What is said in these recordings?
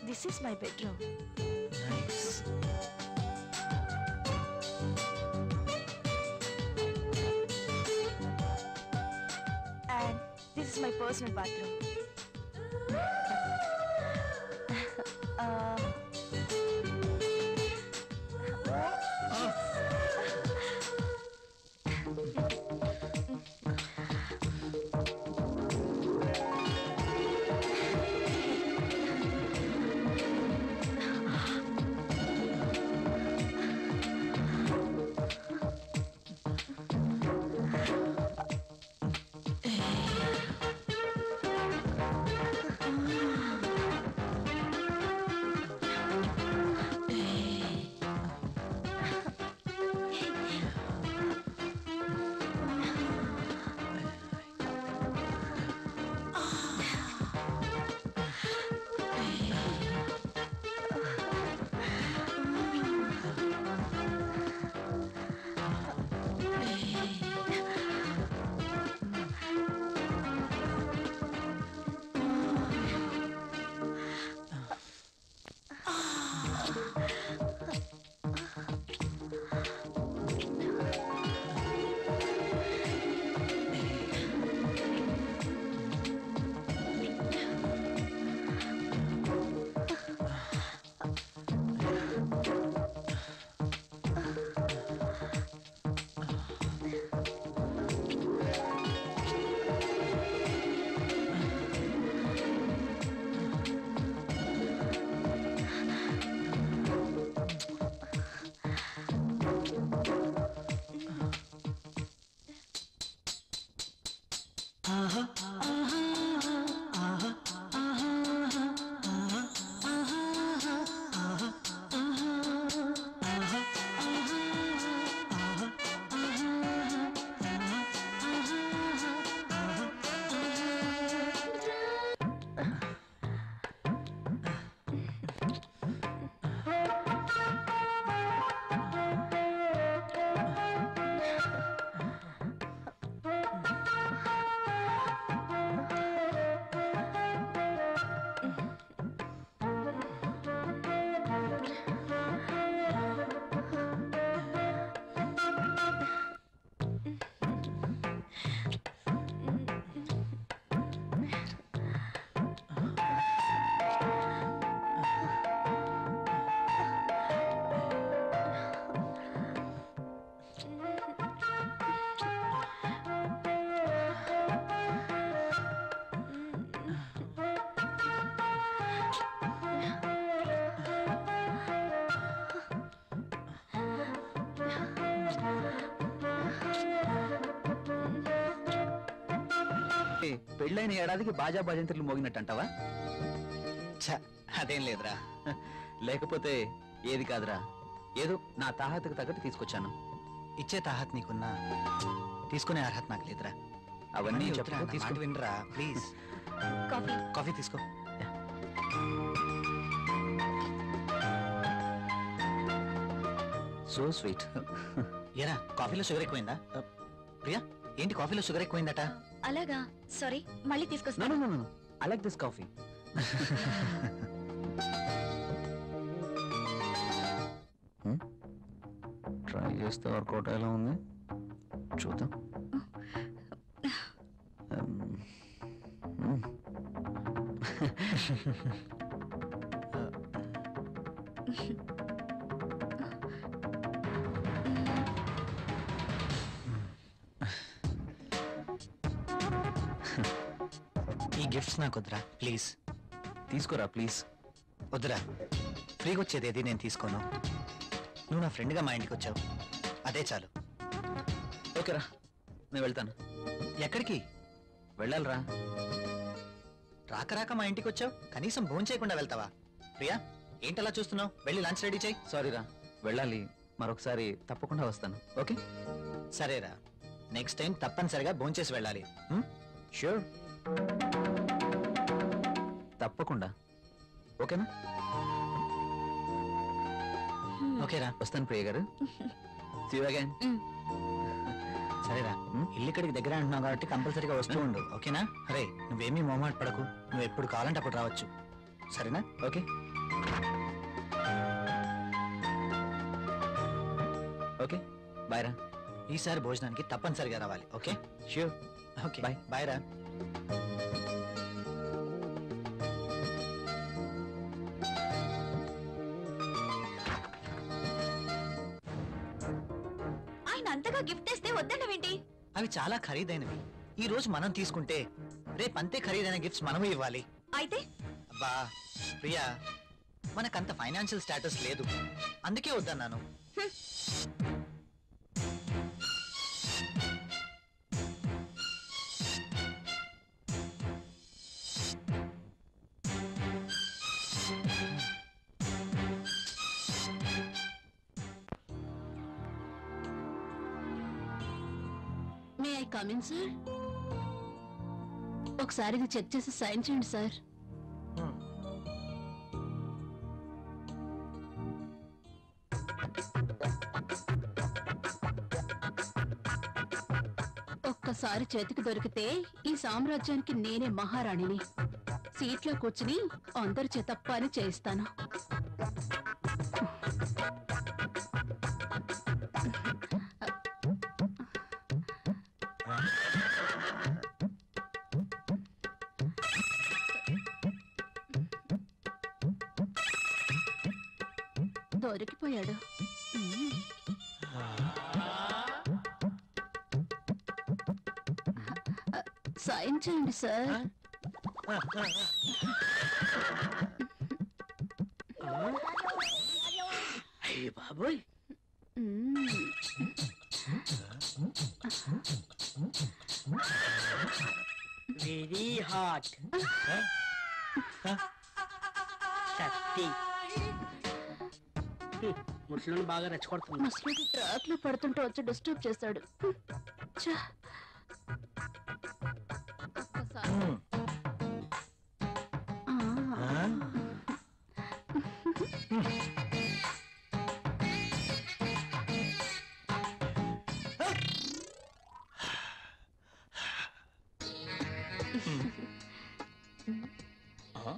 This is my bedroom. Nice. And this is my personal bathroom. పెళ్ళైన ఏడాదికి బాజా భజంత్రులు మోగినట్టంటావా? అదేం లేదురా. లేకపోతే ఏది కాదురా, ఏదో నా తాహతకు తగ్గట్టు తీసుకొచ్చాను. ఇచ్చే తాహత్ నీకున్నా తీసుకునే అర్హత నాకు లేదురా. అవన్నీ తీసుకుని వినరా ప్లీజ్. కాఫీ తీసుకో. So sweet. ఏరా కాఫీలో షుగర్ ఎక్కువైందా? ప్రియా ఏంటి కాఫీలో షుగర్ ఎక్కువైందట? అలాగా, సారీ, మళ్ళీ తీసుకొస్తాను. I like this coffee. Try చేస్తే వర్కౌట్ ఎలా ఉంది చూద్దాం. ఈ గిఫ్ట్స్ నాకు వద్దురా ప్లీజ్. తీసుకోరా ప్లీజ్. వద్దురా, ఫ్రీగా వచ్చేది ఏది నేను తీసుకోను. నువ్వు నా ఫ్రెండ్గా మా ఇంటికి వచ్చావు, అదే చాలు. ఓకేరా, నేను వెళ్తాను. ఎక్కడికి వెళ్ళాలిరా. రాక రాక మా ఇంటికి వచ్చావు, కనీసం భోజనం చేయకుండా వెళ్తావా? ప్రియా ఏంటలా చూస్తున్నావు? వెళ్ళి లంచ్ రెడీ చేయి. సారీరా, వెళ్ళాలి. మరొకసారి తప్పకుండా వస్తాను. ఓకే సరేరా, నెక్స్ట్ టైం తప్పనిసరిగా భోజనం చేసి వెళ్ళాలి. ష్యూర్, తప్పకుండా. ఓకేనా? ఓకేరా, వస్తాను ప్రియ గారు. See you again. సరేరా, ఇల్లు ఇక్కడికి దగ్గర అంటున్నావు కాబట్టి కంపల్సరీగా వస్తూ ఉండు. ఓకేనా? అరే నువ్వేమీ మొహమాట పడకు, నువ్వు ఎప్పుడు కావాలంటే అప్పుడు రావచ్చు. సరేనా? ఓకే. ఓకే బాయ్ రా. ఈసారి భోజనానికి తప్పనిసరిగా రావాలి. Okay sure. Okay Bye. Bye రా. ఆయన అంతగా గిఫ్ట్ ఇస్తే వద్దన్నవేంటి? అవి చాలా ఖరీదైనవి. ఈ రోజు మనం తీసుకుంటే రేపు అంతే ఖరీదైన గిఫ్ట్స్ మనము ఇవ్వాలి. అయితే అబ్బా ప్రియా, మనకంత ఫైనాన్షియల్ స్టేటస్ లేదు, అందుకే వద్దన్నాను. May I come in sir? ఒకసారి ఇది చెక్ చేసి సైన్ చేయండి సార్. ఒక్కసారి చేతికి దొరికితే ఈ సామ్రాజ్యానికి నేనే మహారాణిని. సీట్లో కూర్చుని అందరి చేత పని చేయిస్తాను. దొరికిపోయాడు. సైన్ చేయండి సార్. అయ్య బాబోయ్, వెరీ హాట్. కత్తి ముసలిని బాగా రెచ్చగొడుతుంది. ముసలికి ట్రాక్ లో పడుతుంటే వచ్చి డిస్టర్బ్ చేశాడు. ఛ! ఒక్కసారి. ఆ.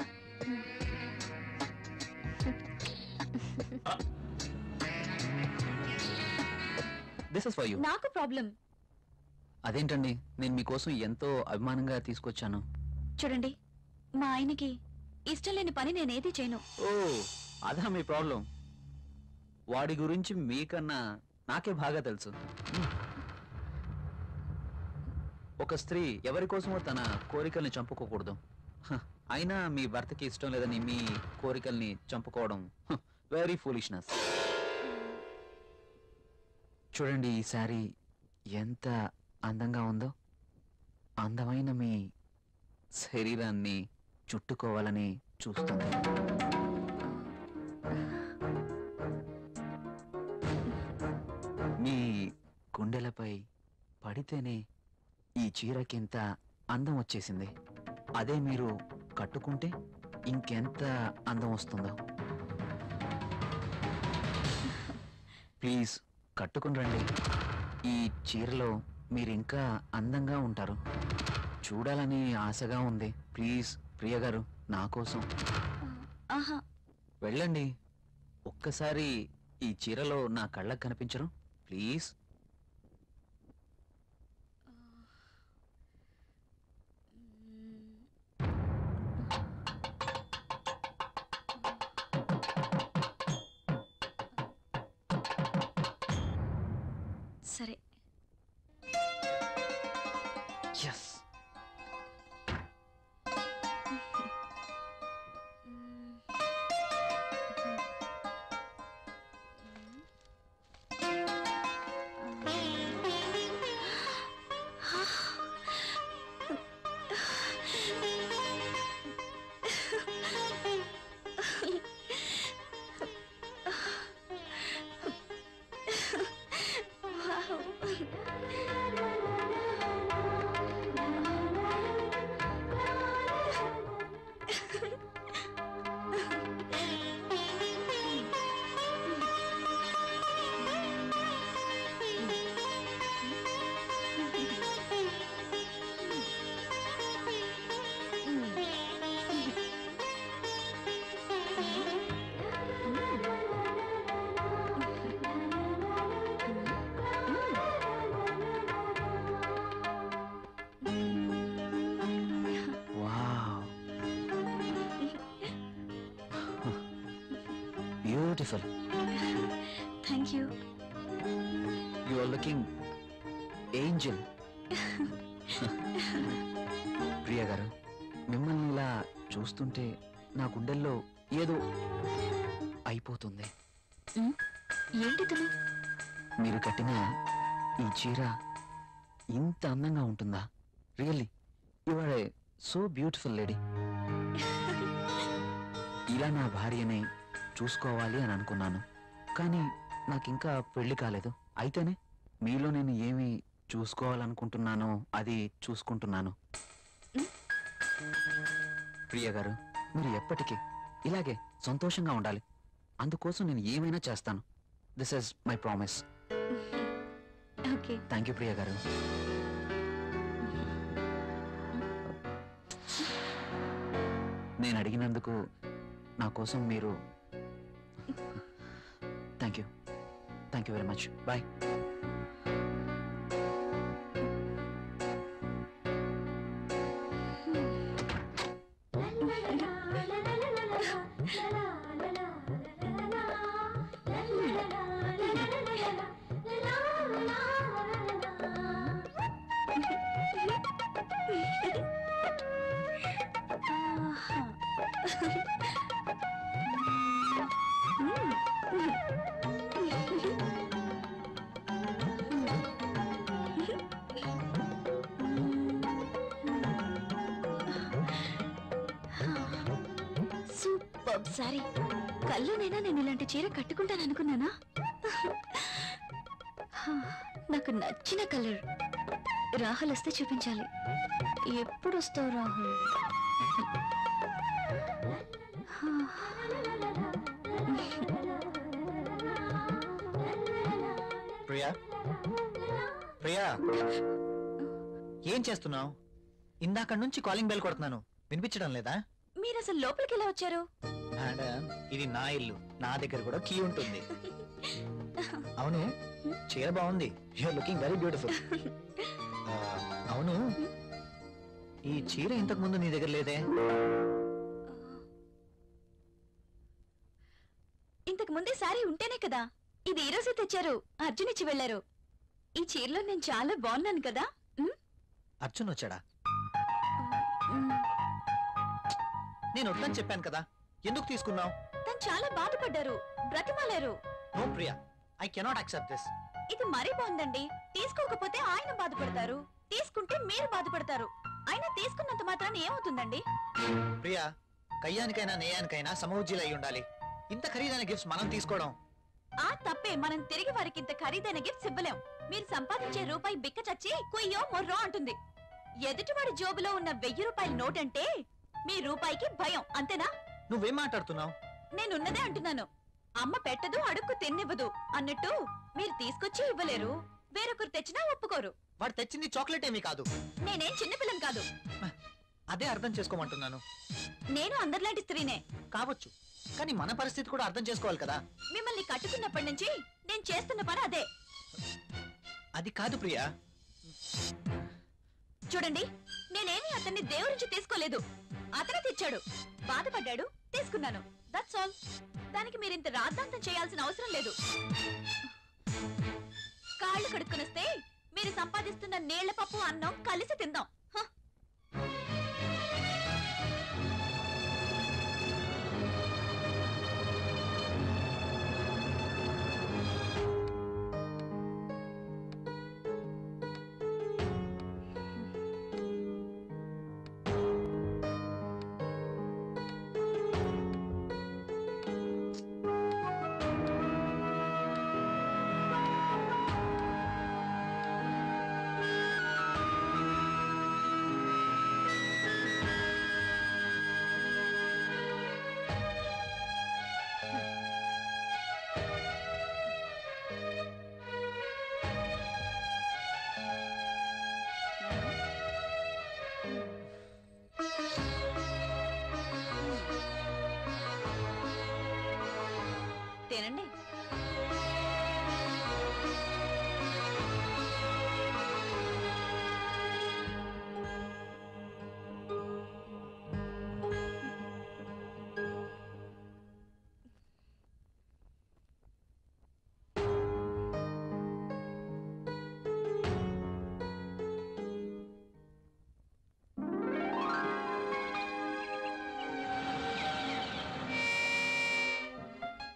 This is for you. నాకు ప్రాబ్లం. అదేంటండి, నేను మీకోసం ఎంతో అభిమానంగా తీసుకొచ్చాను. చూడండి, మా ఆయనకి ఇష్టం లేని పని నేనేది చేయను. ఓ అదా మీ ప్రాబ్లం. వాడి గురించి మీకన్నా నాకే బాగా తెలుసు. ఒక స్త్రీ ఎవరి కోసమో తన కోరికల్ని చంపుకోకూడదు. అయినా మీ భర్తకి ఇష్టం లేదని మీ కోరికల్ని చంపుకోవడం వెరీ ఫూలిష్నెస్. చూడండి, ఈ శారీ ఎంత అందంగా ఉందో. అందమైన మీ శరీరాన్ని చుట్టుకోవాలని చూస్తుంది. మీ గుండెలపై పడితేనే ఈ చీరకింత అందం వచ్చేసింది. అదే మీరు కట్టుకుంటే ఇంకెంత అందం వస్తుందో. ప్లీజ్ కట్టుకుని రండి. ఈ చీరలో మీరింకా అందంగా ఉంటారు. చూడాలని ఆశగా ఉంది. ప్లీజ్ ప్రియ గారు, నా కోసం ఆహా, వెళ్ళండి. ఒక్కసారి ఈ చీరలో నా కళ్ళకు కనిపించరు? ప్లీజ్. సరే. Yes. Wow. Beautiful. Thank you. You are looking angel. Priya garu, మిమ్మల్ని ఇలా చూస్తుంటే నా గుండెల్లో ఏదో అయిపోతుంది. ఏంటి తను? మీరు కట్టిన ఈ చీర ఇంత అందంగా ఉంటుందా? Really you are a so beautiful lady. ఇలా నా భార్యని చూసుకోవాలి అని అనుకున్నాను, కానీ నాకింకా పెళ్లి కాలేదు. అయితేనే మీలో నేను ఏమి చూసుకోవాలనుకుంటున్నానో అది చూసుకుంటున్నాను. ప్రియ గారు, మీరు ఎప్పటికీ ఇలాగే సంతోషంగా ఉండాలి. అందుకోసం నేను ఏమైనా చేస్తాను. This is my promise. Okay. Thank you Priya గారు. నేను అడిగినందుకు నా కోసం మీరు thank you very much. Bye. Super sorry. కల్లోనైనా నేను ఇలాంటి చీర కట్టుకుంటాను అనుకున్నానా? నాకు నచ్చిన కలర్. రాహుల్ వస్తే చూపించాలి. ఎప్పుడు వస్తావు రాహుల్? ప్రియా, ప్రియా, ఏం చేస్తున్నావు? ఇందాక నుంచి కాలింగ్ బెల్ కొడుతున్నాను, వినిపించడం లేదా? మీరు అసలు లోపలికి ఎలా వచ్చారు? మేడం, ఇది నా ఇల్లు, నా దగ్గర కూడా కీ ఉంటుంది. అవును, చీర బాగుంది. You are looking very beautiful. అవును, ఈ చీర ఇంతకు ముందు నీ దగ్గర లేదే? ఇంతకు ముందే సారీ ఉంటేనే కదా. ఇది ఈ రోజే తెచ్చారు. అర్జున్ ఇచ్చి వెళ్లారు. ఈ చీరలో నేను చాలా బాగున్నాను కదా. అర్జున్ వచ్చాడా? మ్, నేను వద్దని చెప్పాను కదా, ఎందుకు తీసుకున్నావు? తను చాలా బాధపడ్డారు, బ్రతిమాలారు. No Priya, I cannot accept this. ఇది మరీ బాగుందండి. తీసుకోకపోతే ఆయన బాధపడతారు, తీసుకుంటే మీరు బాధపడతారు. అయినా తీసుకున్నంత మాత్రాన్ని ఏమవుతుందండి? ప్రియా, కయ్యానికైనా నేయానికైనా సమౌజ్జీలు అయి ఉండాలి. ఇంత ఖరీదైన గిఫ్ట్స్ మనం తీసుకోవడం ఆ తప్పే. మనం తిరిగి వారికి ఇంత ఖరీదైన గిఫ్ట్స్ ఇవ్వలేం. మీరు సంపాదించే రూపాయి బిక్క చచ్చి కుయ్యో మొర్రో అంటుంది. ఎదుటివాడి జోబులో ఉన్న 1000 రూపాయల నోట్ అంటే మీ రూపాయికి భయం, అంతేనా? నువ్వేం మాట్లాడుతున్నావు? నేనున్నదే అంటున్నాను. అమ్మ పెట్టదు, అడుక్కు తిన్నివ్వదు అన్నట్టు మీరు తీసుకొచ్చి ఇవ్వలేరు, వేరొకరు తెచ్చినా ఒప్పుకోరు. వాడు తెచ్చింది చాక్లెట్ ఏమీ కాదు. నేనేం చిన్నపిల్లని కాదు. అదే అర్థం చేసుకోమంటున్నాను. నేను అందరిలాంటి స్త్రీనే. కావచ్చు, కానీ మన పరిస్థితి కూడా అర్థం చేసుకోవాలి కదా. మిమ్మల్ని కట్టుకున్నప్పటి నుంచి నేను చేస్తున్న పని అదే. అది కాదు ప్రియా. చూడండి, నేనేమి అతన్ని దేవురించి తీసుకోలేదు. అతనే తెచ్చాడు, బాధపడ్డాడు, తీసుకున్నాను. That's all. దానికి మీరింత రాద్ధాంతం చేయాల్సిన అవసరం లేదు. కాళ్ళు కడుక్కునొస్తే మీరు సంపాదిస్తున్న నీళ్ల పప్పు అన్నం కలిసి తిందాం. హ!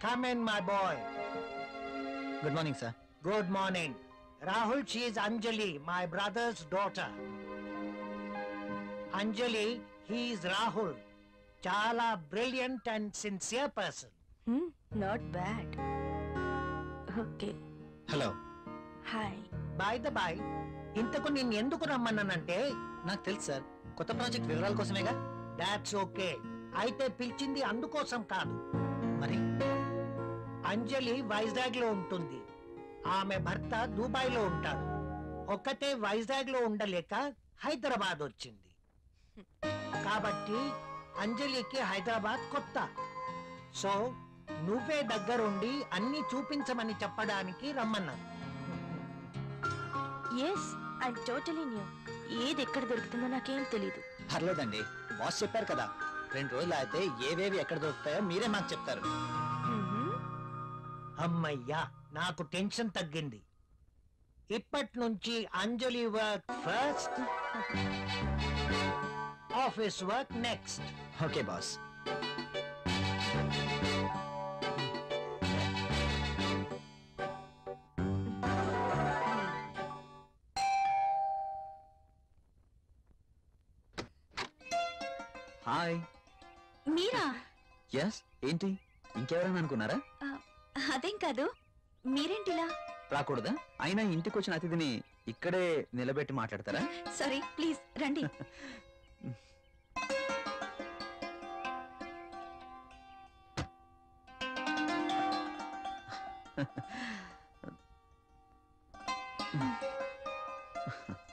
Come in, my boy. Good morning sir. Good morning. Rahul, she is Anjali, my brother's daughter. Anjali, he is Rahul. Chala brilliant and sincere person. Not bad. Okay, hello. Hi. By the by, ఇంతకు నేను ఎందుకు రమ్మన్నానంటే, నాకు తెలుసు sir, కొత్త project వివరాల కోసమేగా. That's okay. అయితే పిలిచింది అందుకోసం కాదు. మరి అంజలి వైజాగ్ లో ఉంటుంది, ఆమె భర్త దుబాయ్ లో ఉంటాడు. ఒక్కతే వైజాగ్ లో ఉండలేక హైదరాబాద్ వచ్చింది. కాబట్టి అంజలికి హైదరాబాద్ కొత్త. సో నువ్వే దగ్గరుండి అన్ని చూపించమని చెప్పడానికి రమ్మన్నాను. Yes, I totally knew. ఏది ఎక్కడ దొరుకుతుందో నాకేం తెలీదు. పర్లేదండి, బాస్ చెప్పారు కదా, 2 రోజులు అయితే ఏవేవి ఎక్కడ దొరుకుతాయో మీరే మాకు చెప్తారు. అమ్మయ్యా, నాకు టెన్షన్ తగ్గింది. ఇప్పటి నుంచి Anjali work first, office work next. Okay boss. Hi. మీరా? ఎస్, ఏంటి ఇంకెవరైనా అనుకున్నారా? అదేం కాదు, మీరేంటిలా? రాకూడదా? అయినా ఇంటికి వచ్చిన అతిథిని ఇక్కడే నిలబెట్టి మాట్లాడతారా? సారీ, ప్లీజ్ రండి.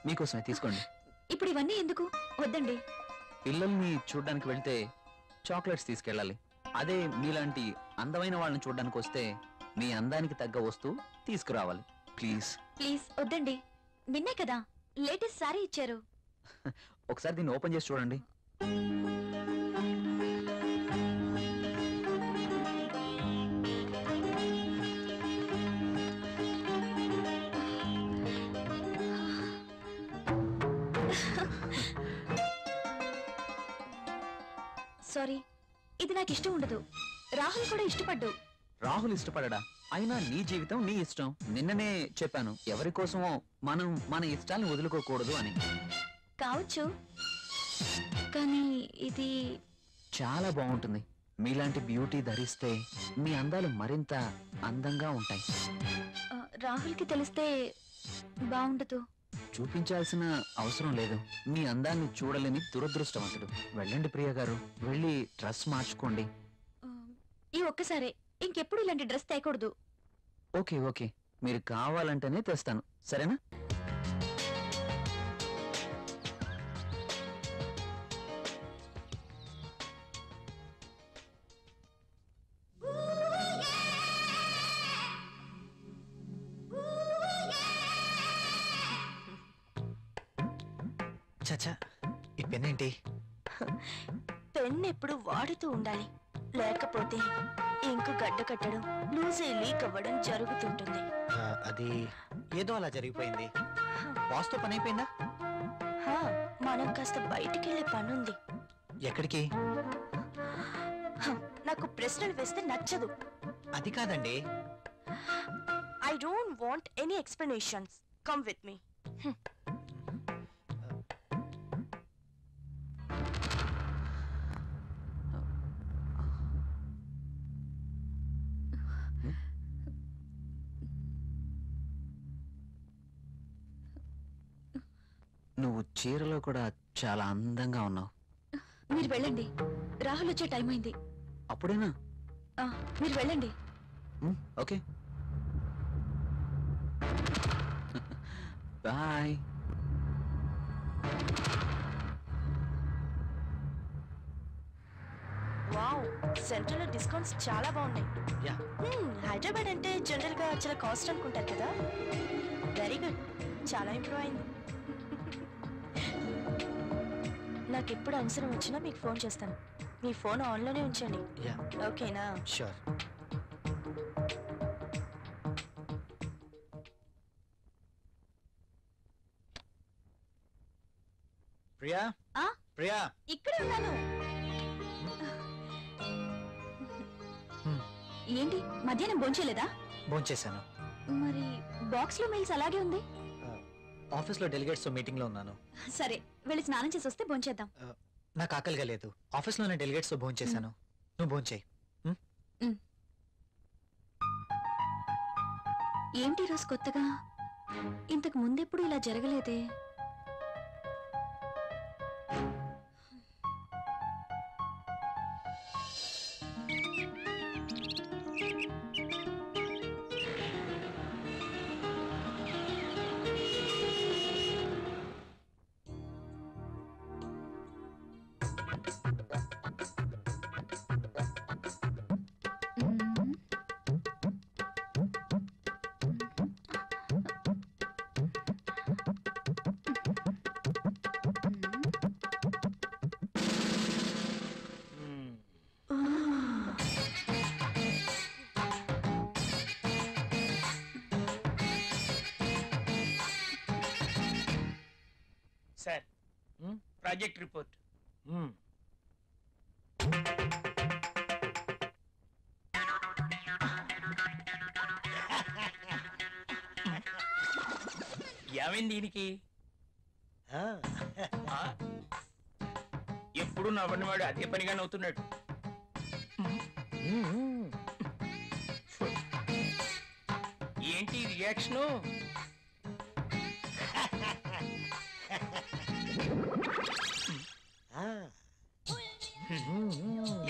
మీకోసమే తీసుకోండి. ఇప్పుడు ఇవన్నీ ఎందుకు? వద్దండి. పిల్లల్ని చూడ్డానికి వెళ్తే చాక్లెట్స్ తీసుకెళ్ళాలి. అదే మీలాంటి అందమైన వాళ్ళని చూడ్డానికి వస్తే మీ అందానికి తగ్గ వస్తువు తీసుకురావాలి. ప్లీజ్ ప్లీజ్ వద్దండి. నిన్నే కదా లేటెస్ట్ సారీ ఇచ్చారు. ఒకసారి దీన్ని ఓపెన్ చేసి చూడండి. సారీ, ఇది నాకు ఇష్టం ఉండదు. రాహుల్ కూడా ఇష్టపడ్డు. రాహుల్ ఇష్టపడడా? అయినా నీ జీవితం నీ ఇష్టం. నిన్ననే చెప్పాను, ఎవరి కోసమో మనం మన ఇష్టాల్ని వదులుకోకూడదు అని. కావచ్చు, కానీ ఇది చాలా బాగుంటుంది. మీలాంటి బ్యూటీ ధరిస్తే మీ అందాలు మరింత అందంగా ఉంటాయి. రాహుల్కి తెలిస్తే బాగుండదు. చూపించాల్సిన అవసరం లేదు. మీ అందాన్ని చూడలేని దురదృష్టవంతుడు. వెళ్ళండి ప్రియ గారు, వెళ్ళి డ్రెస్ మార్చుకోండి. ఈ ఒక్కసారే, ఇంకెప్పుడు ఇలాంటి డ్రెస్ తేకూడదు. ఓకే ఓకే, మీరు కావాలంటేనే తెస్తాను, సరేనా? చచ్చా, ఈ పెన్ ఏంటి? పెన్ ఎప్పుడు వాడుతూ ఉండాలి, లేకపోతే ఇంకు గడ్డ కట్టడం, లూజ్ అయి లీక్ అవ్వడం జరుగుతుంటుంది. అది ఏదో అలా జరిగిపోయింది. బాస్తో పని అయిపోయిందా? మనం కాస్త బయటికి వెళ్ళే పనుంది. ఎక్కడికి? నాకు ప్రశ్నలు వేస్తే నచ్చదు. అది కాదండి. I don't want any explanations. Come with me. నువ్వు చీరలో కూడా చాలా అందంగా ఉన్నావు. మీరు వెళ్ళండి, రాహుల్ వచ్చే టైం అయింది. అప్పుడేనా? మీరు వెళ్ళండి. Okay, bye. వావ్, సెంట్రల్ లో డిస్కౌంట్స్ చాలా బాగున్నాయి. యా. హైదరాబాద్ అంటే జనరల్ గా చాలా కాస్ట్ అనుకుంటారు కదా. వెరీ గుడ్, చాలా ఇంప్రూవ్ అయింది. నాకు ఎప్పుడు అవసరం వచ్చినా మీకు ఫోన్ చేస్తాను. మీ ఫోన్ ఆన్లోనే ఉంచండి, ఓకేనా? షూర్. ప్రియా, ప్రియా, ఇక్కడే ఉన్నాను. ఏంటి మధ్యాహ్నం భోంచేయలేదా? భోంచేశాను. మరి బాక్స్ లో మీల్స్ అలాగే ఉంది. ఆఫీస్లో డెలిగేట్స్ మీటింగ్ లో ఉన్నాను. సరే వెళ్ళి స్నానం చేసి వస్తే భోంచేద్దాం. నాకు ఆకలిగా లేదు. ఆఫీస్లోనే డెలిగేట్స్ తో భోంచేశాను. నువ్వు భోంచేయి. ఏంటి రోజు కొత్తగా? ఇంతకు ముందెప్పుడు ఇలా జరగలేదే. Sir project report. ఏమైంది దీనికి? ఎప్పుడు నవ్వనివాడు అదే పనిగా నవ్వుతున్నాడు. ఏంటి రియాక్షను?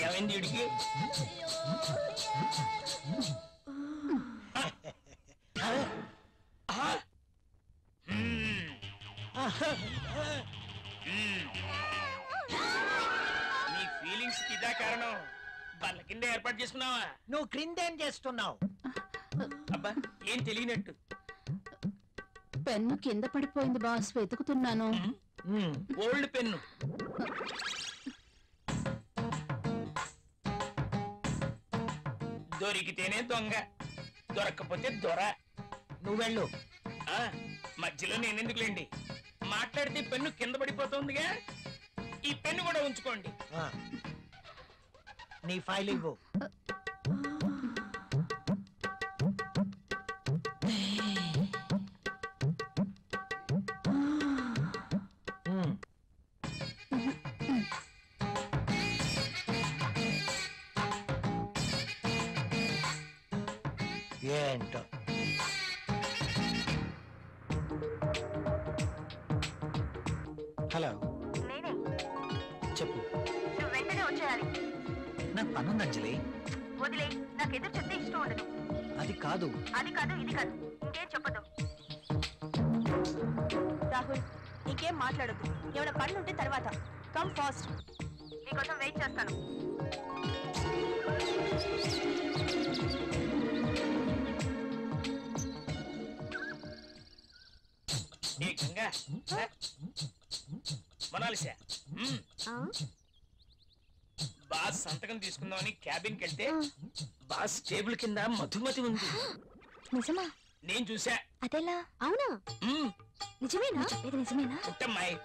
ఏమైంది వీడికి? నీ ఫీలింగ్స్ కి ఇదా కారణం? బల్ల కింద ఏర్పాటు చేసుకున్నావా? నువ్వు క్రిందేం చేస్తున్నావు? అబ్బా ఏం తెలియనట్టు. పెన్ను కింద పడిపోయింది బాస్, వెతుకుతున్నాను. Old pen. దొరికితేనే దొంగ, దొరక్కపోతే దొర. నువ్వెళ్ళు. మధ్యలో నేనెందుకులేండి, మాట్లాడితే పెన్ను కింద పడిపోతుందిగా. ఈ పెన్ను కూడా ఉంచుకోండి. నీ ఫైల్ ఇవ్వు. ఏంటో హలో, చెప్పు. నువ్వు వెంటనే వచ్చేయాలి. నాకు పనుంది అంజలి. వదిలే, నాకు ఎదురు చెప్తే ఇష్టం ఉండదు. అది కాదు. అది కాదు, ఇది కాదు, ఇంకేం చెప్పదు. రాహుల్, ఇంకేం మాట్లాడద్దు. ఏమైనా పనులు ఉంటే తర్వాత. కమ్ ఫాస్ట్, నీకోసం వెయిట్ చేస్తాను. మొనాలిసా, బాస్ సంతకం తీసుకుందామని క్యాబిన్ కి వెళ్తే బాస్ టేబుల్ కింద మధుమతి ఉంది. నిజమా? నేను చూసా. అదెలా? అవునా? నిజమేనా? ఇది నిజమేనా? పుట్టమ్మాయి.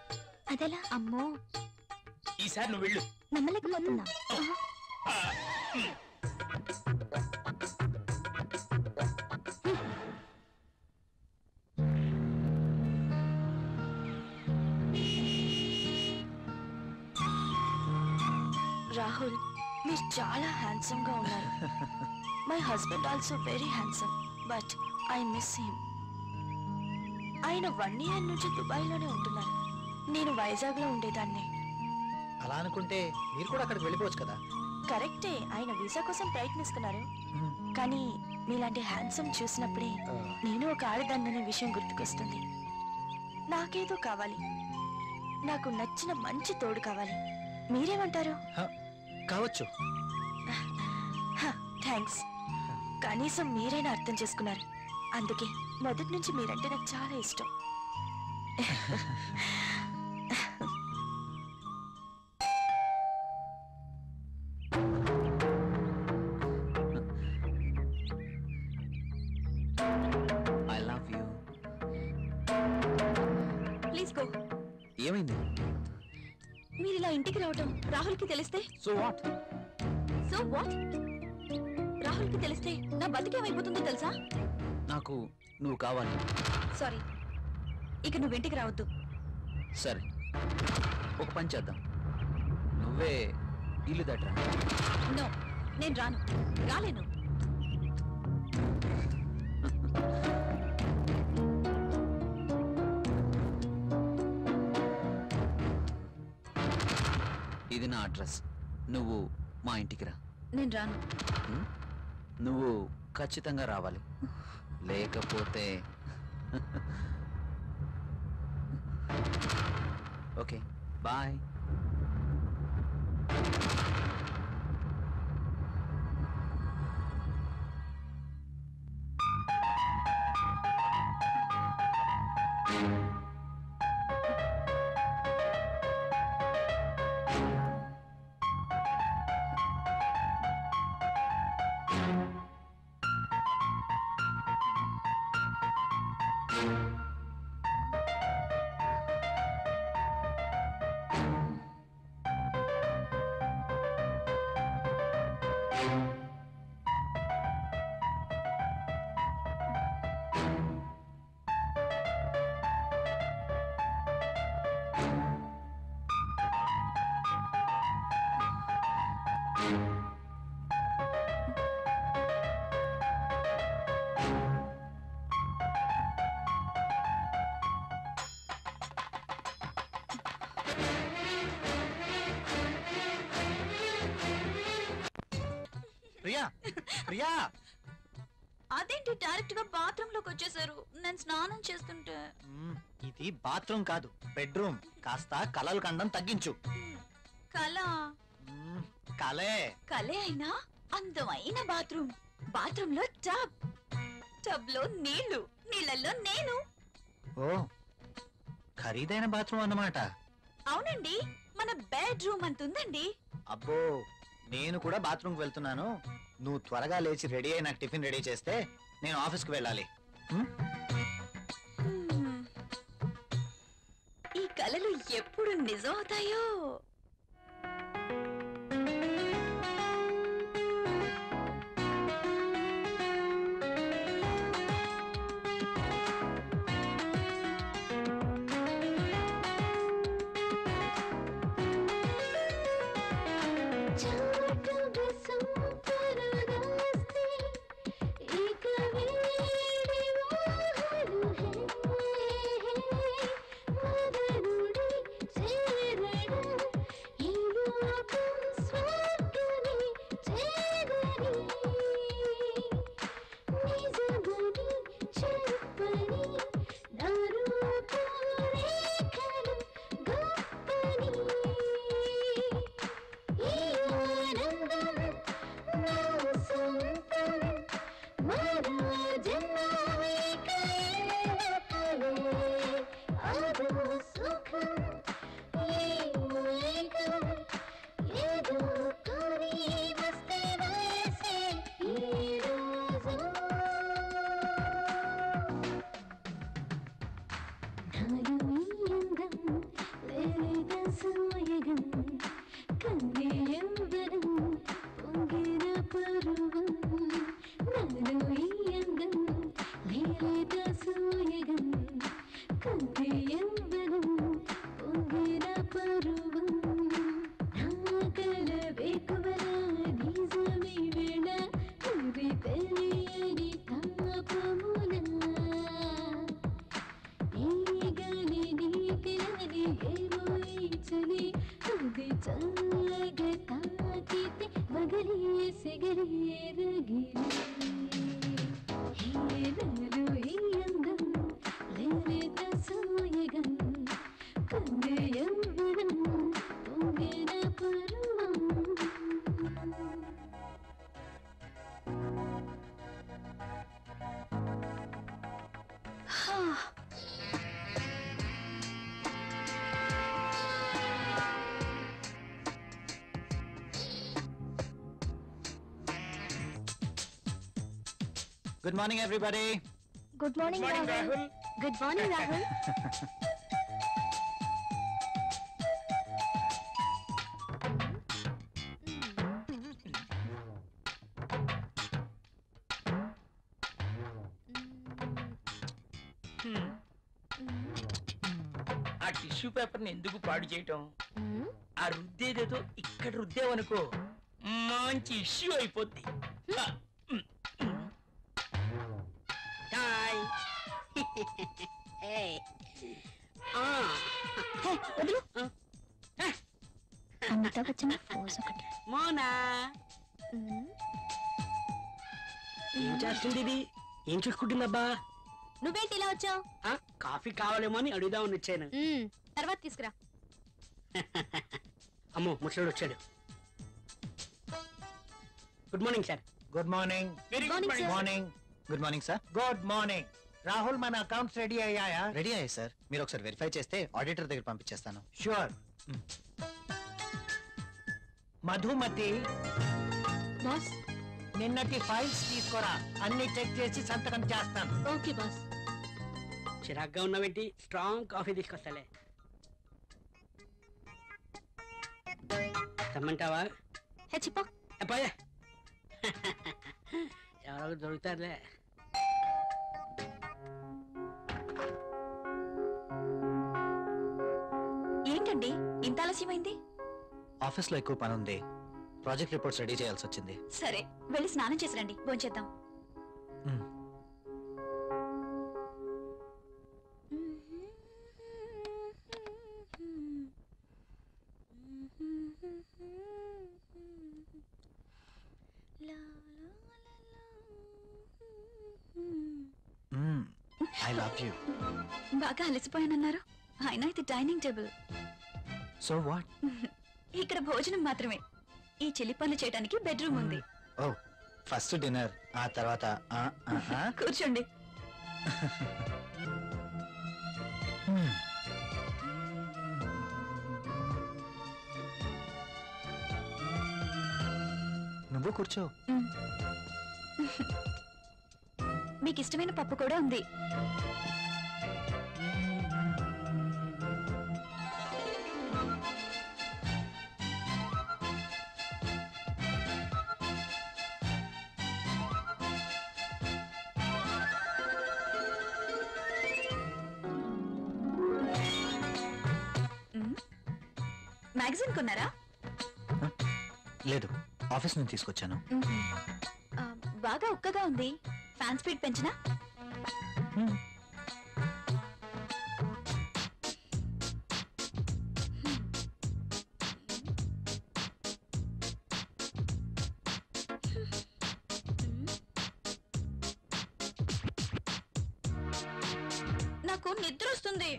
అదెలా? అమ్మో, ఈసారి నువ్వు వెళ్ళు. నమ్మలేకపోతున్నా. రాహుల్, మీరు చాలా హ్యాండ్సమ్ గా ఉన్నారు. My husband also very handsome, but I miss him. ఆయన 1 year నుంచి దుబాయ్ లోనే ఉంటున్నారు. నేను వైజాగ్ లో ఉండేదాన్ని. అలా అనుకుంటే మీరు కూడా అక్కడికి వెళ్ళిపోవచ్చు కదా. కరెక్టే, ఆయన వీసా కోసం ప్రయత్నిస్తున్నారు. కానీ మీలాంటి హ్యాండ్సమ్ చూసినప్పుడే నేను ఒక ఆడదాన్ననే విషయం గుర్తుకొస్తుంది. నాకేదో కావాలి, నాకు నచ్చిన మంచి తోడు కావాలి. మీరేమంటారు? కావచ్చు. థ్యాంక్స్. కనీసం మీరైనా అర్థం చేసుకున్నారు. అందుకే మొదటి నుంచి మీరంటే నాకు చాలా ఇష్టం. I love you. Please go. ఏమైంది? మీరు ఇలా ఇంటికి రావటం రాహుల్కి తెలిస్తే? So what? So what? Rahul Rahul కి తెలిస్తే నా బతికేమైపోతుందో తెలుసా? నాకు నువ్వు కావాలి. సారీ, ఇక నువ్వు ఇంటికి రావద్దు. సరే, ఒక పని చేద్దాం. నువ్వే ఇల్లు దట్రా. నో, నేను రాను, రాలేను. ఇది నా అడ్రస్. నువ్వు మా ఇంటికి రా. నేను రాను. నువ్వు ఖచ్చితంగా రావాలి, లేకపోతే ఓకే బాయ్. ప్రియా, ప్రియా, అదేంటి డైరెక్ట్ గా బాత్రూమ్ లోకి వచ్చేసారు? నేను స్నానం చేస్తుంటే. ఇది బాత్రూమ్ కాదు, బెడ్రూమ్. కాస్త కలలు కండం తగ్గించు. కళ కలే. కలే అయినా అందమైన బాత్రూమ్. బాత్రూమ్ లో టబ్, టబ్ లో నీళ్లు, నీళ్ళల్లో నేను. ఓ, ఖరీదైన బాత్రూమ్ అన్నమాట. అవునండి, మన బెడ్రూమ్ అంతుందండి. అబ్బో, నేను కూడా బాత్రూమ్కి వెళ్తున్నాను. నువ్వు త్వరగా లేచి రెడీ అయి నాకు టిఫిన్ రెడీ చేస్తే నేను ఆఫీస్కి వెళ్ళాలి. ఈ కలలు ఎప్పుడు నిజం అవుతాయో. Good morning, everybody. Good morning, Rahul. Good morning, Rahul. ఆ టిష్యూ పేపర్ ని ఎందుకు పాడు చేయటం? ఆ రుద్దేదేదో ఇక్కడ రుద్దేవనుకో మంచి ఇష్యూ అయిపోద్ది. హాయ్ వదులు. అమితాబ్ బచ్చన్ ఫోజ్ ఒకటి. మోనా ఏం చేస్తుంది ఇది? ఏం చూసుకుంటుందబ్బా? నువ్వేంటి ఇలా వచ్చావు? కాఫీ కావాలేమో అని అడుగుదామని వచ్చాను. తర్వాత తీసుకురా. అమ్మో ముసలోడు వచ్చాడు. Good morning sir. Good morning. Very Morning, good sir. Morning. Good morning sir. Good morning. Rahul, మన అకౌంట్స్ రెడీ అయ్యాయా? రెడీ అయ్యాయి సార్. మీరు ఒకసారి వెరిఫై చేస్తే ఆడిటర్ దగ్గర పంపించేస్తాను. షూర్. మధుమతి, బాస్. నిన్నటి ఫైల్స్ తీసుకురా. అన్ని చెక్ చేసి సంతకం చేస్తాను. Okay boss. చిరాగ్గా ఉన్నావేంటి? Strong coffee తీసుకొస్తాలే. రమ్మంటావా? హెచ్చిపో. పోయా. ఎవరో దొరుకుతారులే. ఏంటండి ఇంత ఆలస్యమైంది? ఆఫీస్ లో ఎక్కువ పని ఉంది. ప్రాజెక్ట్ రిపోర్ట్స్ రెడీ చేయాల్సి వచ్చింది. సరే వెళ్ళి స్నానం చేసి రండి, భోంచేద్దాం. మ్మ్. I love you. బాగా అలసిపోయానన్నారు. అయినా ఇది డైనింగ్ టేబుల్. So what? ఇక్కడ భోజనం మాత్రమే. ఈ చిలి పనులు చేయడానికి బెడ్రూమ్ ఉంది. ఓ, ఫస్ట్ డిన్నర్, ఆ తర్వాత కూర్చోండి. నువ్వు కూర్చో. మీకు ఇష్టమైన పప్పు కూడా ఉంది. మ్యాగజైన్ కొన్నారా? లేదు, ఆఫీస్ నుంచి తీసుకొచ్చాను. ఆ, బాగా ఉక్కగా ఉంది. ఫ్యాన్ స్పీడ్ పెంచినా? నాకు నిద్ర వస్తుంది.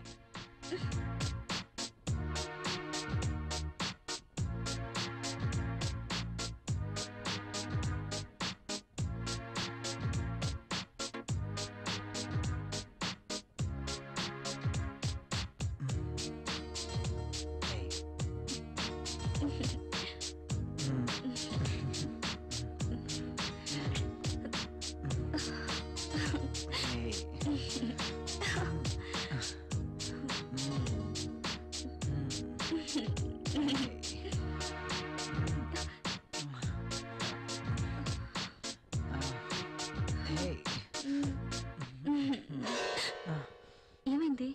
ఏమైంది?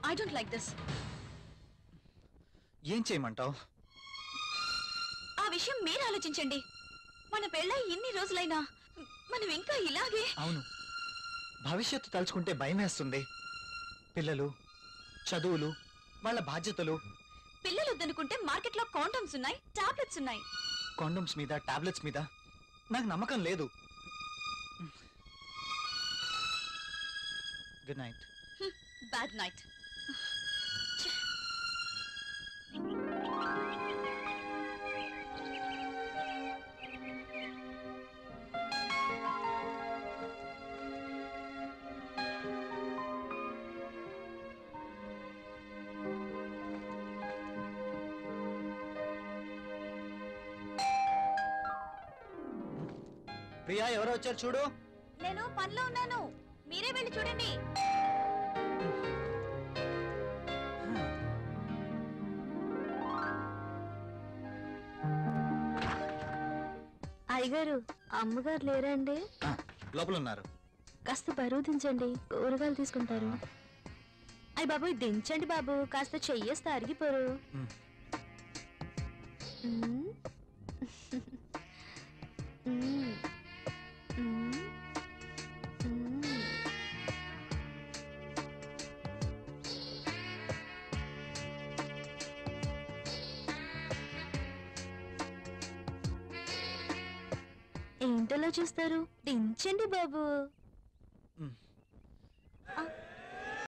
I don't like this. ఏం చేయమంటావు? ఆ విషయం మీరు ఆలోచించండి. మన పెళ్ళై ఇన్ని రోజులైనా మనం ఇంకా ఇలాగే. అవును, భవిష్యత్తు తలుచుకుంటే భయం వేస్తుంది. పిల్లలు, చదువులు, వాళ్ళ బాధ్యతలు. పిల్లలు వద్దనుకుంటే మార్కెట్లో కాండోమ్స్ ఉన్నాయి, టాబ్లెట్స్ ఉన్నాయి. కాండోమ్స్ మీద, టాబ్లెట్స్ మీద నాకు నమ్మకం లేదు. Good night. Bad night. Priya, ఎవరో వచ్చారు చూడు. నేను పనిలో ఉన్నాను, మీరే వెళ్ళి చూడండి. అయ్యగారు, అమ్మగారు లేరండి? లోపల ఉన్నారు. కాస్త బరువు దించండి, కూరగాయలు తీసుకుంటారు. అయ్య బాబు దించండి బాబు, కాస్త చెయ్యేస్తే అరిగిపోరు. మ్. మ్. మ్. మ్. మ్. ఏంటలా చూస్తారు, దించండి బాబు. మ్.